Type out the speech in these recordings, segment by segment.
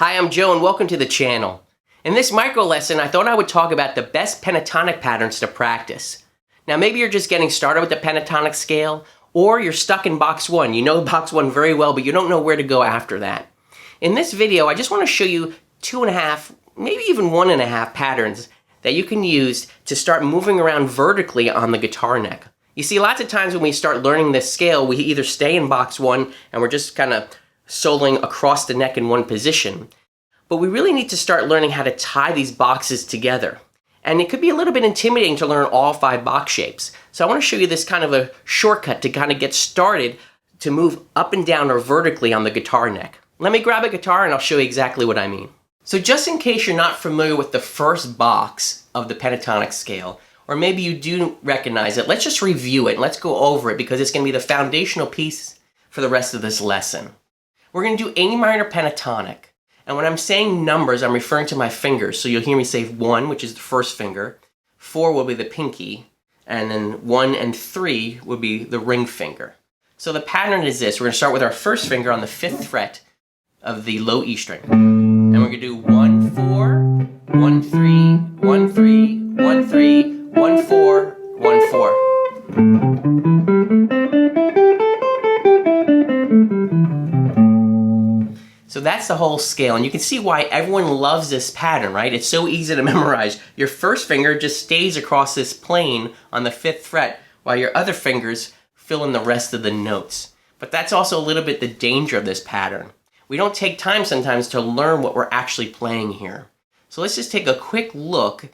Hi, I'm Joe and welcome to the channel. In this micro lesson, I thought I would talk about the best pentatonic patterns to practice. Now maybe you're just getting started with the pentatonic scale, or you're stuck in box 1. You know box 1 very well, but you don't know where to go after that. In this video, I just want to show you 2.5, maybe even 1.5 patterns that you can use to start moving around vertically on the guitar neck. You see, lots of times when we start learning this scale, we either stay in box 1 and we're just kind of soloing across the neck in one position. But we really need to start learning how to tie these boxes together. And it could be a little bit intimidating to learn all 5 box shapes. So I want to show you this kind of a shortcut to kind of get started to move up and down or vertically on the guitar neck. Let me grab a guitar and I'll show you exactly what I mean. So just in case you're not familiar with the first box of the pentatonic scale, or maybe you do recognize it, let's just review it and let's go over it because it's going to be the foundational piece for the rest of this lesson. We're going to do A minor pentatonic. And when I'm saying numbers, I'm referring to my fingers. So you'll hear me say 1, which is the first finger. 4 will be the pinky. And then 1 and 3 would be the ring finger. So the pattern is this. We're going to start with our first finger on the 5th fret of the low E string. And we're going to do 1, 4, 1, 3, 1, 3, 1, 3, 1, 4, 1, 4. So that's the whole scale, and you can see why everyone loves this pattern, right? It's so easy to memorize. Your first finger just stays across this plane on the 5th fret, while your other fingers fill in the rest of the notes. But that's also a little bit the danger of this pattern. We don't take time sometimes to learn what we're actually playing here. So let's just take a quick look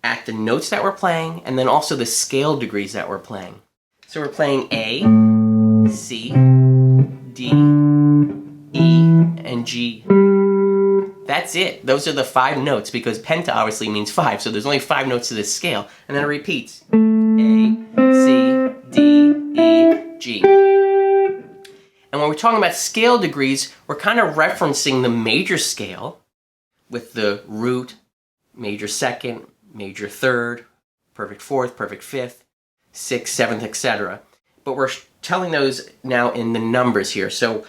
at the notes that we're playing, and then also the scale degrees that we're playing. So we're playing A, C, D, E, and G. That's it. Those are the 5 notes because penta obviously means 5, so there's only 5 notes to this scale. And then it repeats. A, C, D, E, G. And when we're talking about scale degrees, we're kind of referencing the major scale with the root, major 2nd, major 3rd, perfect 4th, perfect 5th, 6th, 7th, etc. But we're telling those now in the numbers here. So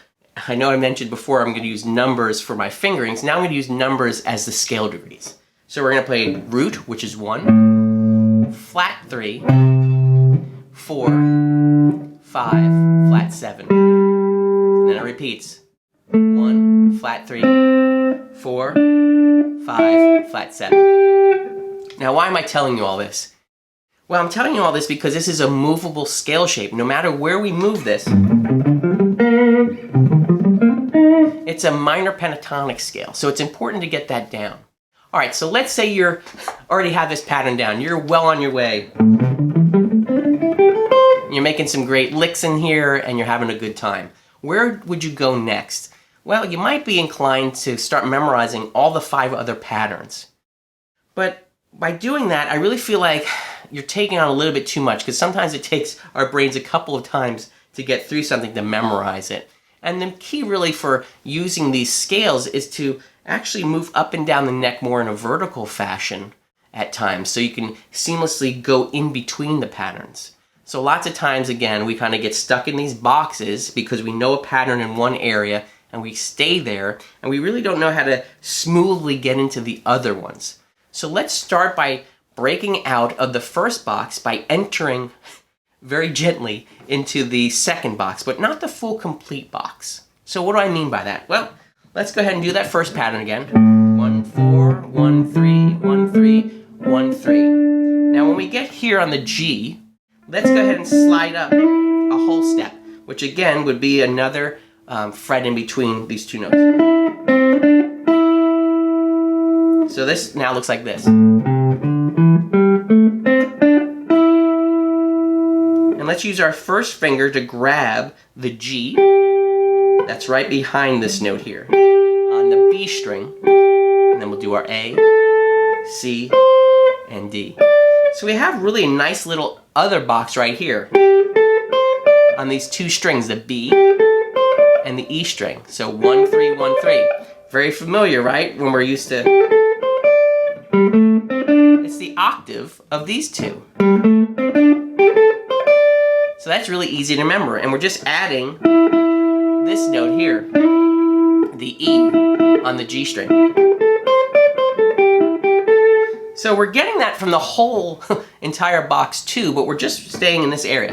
I know I mentioned before I'm going to use numbers for my fingerings. Now I'm going to use numbers as the scale degrees. So we're going to play root, which is 1, flat 3, 4, 5, flat 7. And then it repeats. 1, flat 3, 4, 5, flat 7. Now why am I telling you all this? Well, I'm telling you all this because this is a movable scale shape. No matter where we move this, it's a minor pentatonic scale, so it's important to get that down. All right, so let's say you already have this pattern down. You're well on your way. You're making some great licks in here, and you're having a good time. Where would you go next? Well, you might be inclined to start memorizing all the 5 other patterns. But by doing that, I really feel like you're taking on a little bit too much, because sometimes it takes our brains a couple of times to get through something to memorize it. And the key really for using these scales is to actually move up and down the neck more in a vertical fashion at times, so you can seamlessly go in between the patterns. So lots of times, again, we kind of get stuck in these boxes because we know a pattern in one area and we stay there, and we really don't know how to smoothly get into the other ones. So let's start by breaking out of the first box by entering very gently into the second box, but not the full complete box. So what do I mean by that? Well, let's go ahead and do that first pattern again. 1, 4, 1, 3, 1, 3, 1, 3. Now when we get here on the G, let's go ahead and slide up a whole step, which again would be another fret in between these 2 notes. So this now looks like this. And let's use our first finger to grab the G. That's right behind this note here on the B string. And then we'll do our A, C, and D. So we have really a nice little other box right here on these 2 strings, the B and the E string. So 1, 3, 1, 3. Very familiar, right? When we're used to... It's the octave of these 2. So that's really easy to remember, and we're just adding this note here. the E on the G string. So we're getting that from the whole entire box 2, but we're just staying in this area.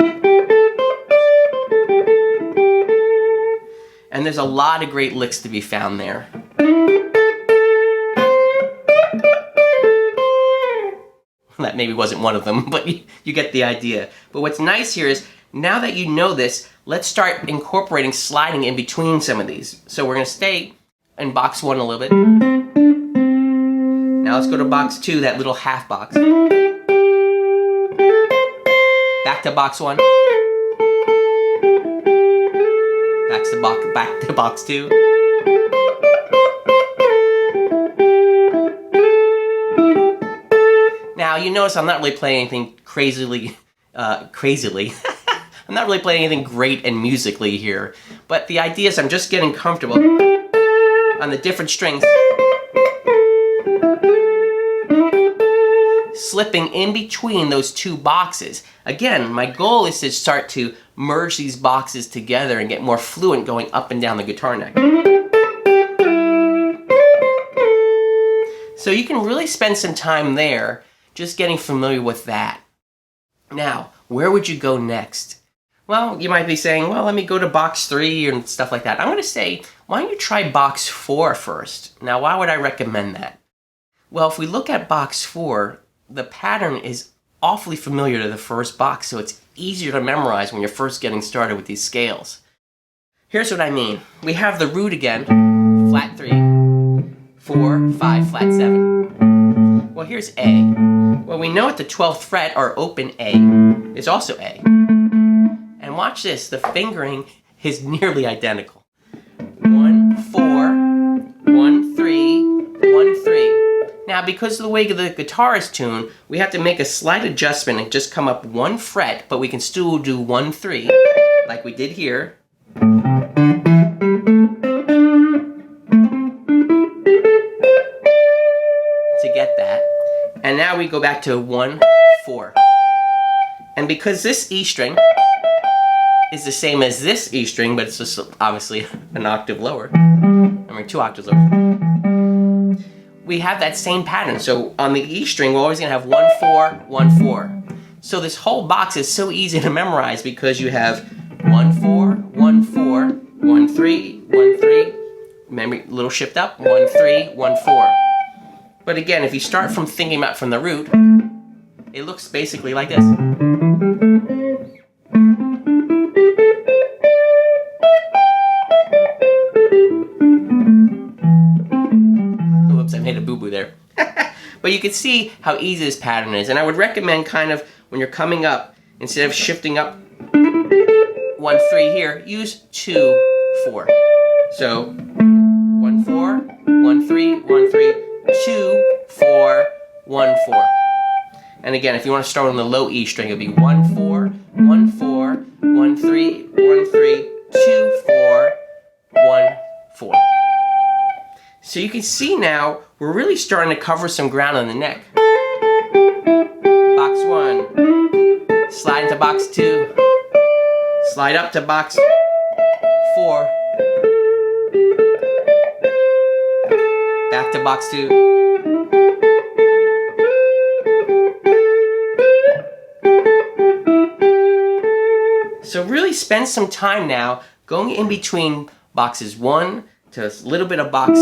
And there's a lot of great licks to be found there. That maybe wasn't one of them, but you get the idea. But what's nice here is, now that you know this, let's start incorporating sliding in between some of these. So we're going to stay in box 1 a little bit. Now let's go to box 2, that little half box. Back to box 1. Back to box 2. Now you notice I'm not really playing anything crazily. I'm not really playing anything great and musically here, but the idea is I'm just getting comfortable on the different strings, slipping in between those 2 boxes. Again, my goal is to start to merge these boxes together and get more fluent going up and down the guitar neck. So you can really spend some time there just getting familiar with that. Now, where would you go next? Well, you might be saying, well, let me go to box 3 and stuff like that. I'm going to say, why don't you try box 4 first? Now, why would I recommend that? Well, if we look at box 4, the pattern is awfully familiar to the first box, so it's easier to memorize when you're first getting started with these scales. Here's what I mean. We have the root again, flat 3, 4, 5, flat 7. Well, here's A. Well, we know at the 12th fret, our open A is also A. And watch this, the fingering is nearly identical. 1, 4, 1, 3, 1, 3. Now, because of the way the guitar is tuned, we have to make a slight adjustment and just come up 1 fret, but we can still do 1, 3, like we did here. To get that. And now we go back to 1, 4. And because this E string is the same as this E string, but it's just obviously an octave lower, I mean 2 octaves lower, we have that same pattern. So on the E string, we're always going to have 1, 4, 1, 4. So this whole box is so easy to memorize because you have 1, 4, 1, 4, 1, 3, 1, 3. Remember, little shift up, 1, 3, 1, 4. But again, if you start from thinking about from the root, it looks basically like this. Oops, I made a boo-boo there. But you can see how easy this pattern is. And I would recommend kind of, when you're coming up, instead of shifting up 1, 3 here, use 2, 4. So 1, 4, 1, 3, 1, 3, 2, 4, 1, 4. And again, if you want to start on the low E string, it'll be 1, 4, 1, 4, 1, 3, 1, 3, 2, 4, 1, 4. So you can see now, we're really starting to cover some ground on the neck. Box 1, slide into box 2, slide up to box 4, back to box 2. So really spend some time now going in between boxes 1 to a little bit of box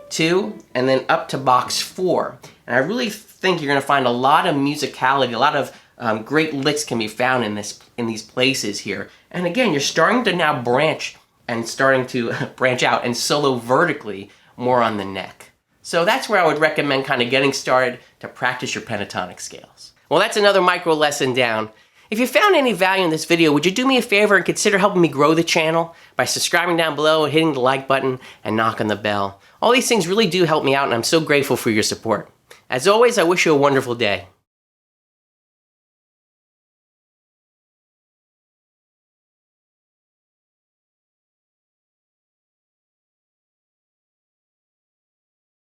2 and then up to box 4. And I really think you're going to find a lot of musicality, a lot of great licks can be found in these places here. And again, you're starting to now branch and starting to branch out and solo vertically more on the neck. So that's where I would recommend kind of getting started to practice your pentatonic scales. Well, that's another micro lesson down. If you found any value in this video, would you do me a favor and consider helping me grow the channel by subscribing down below, hitting the like button, and knock on the bell. All these things really do help me out, and I'm so grateful for your support. As always, I wish you a wonderful day.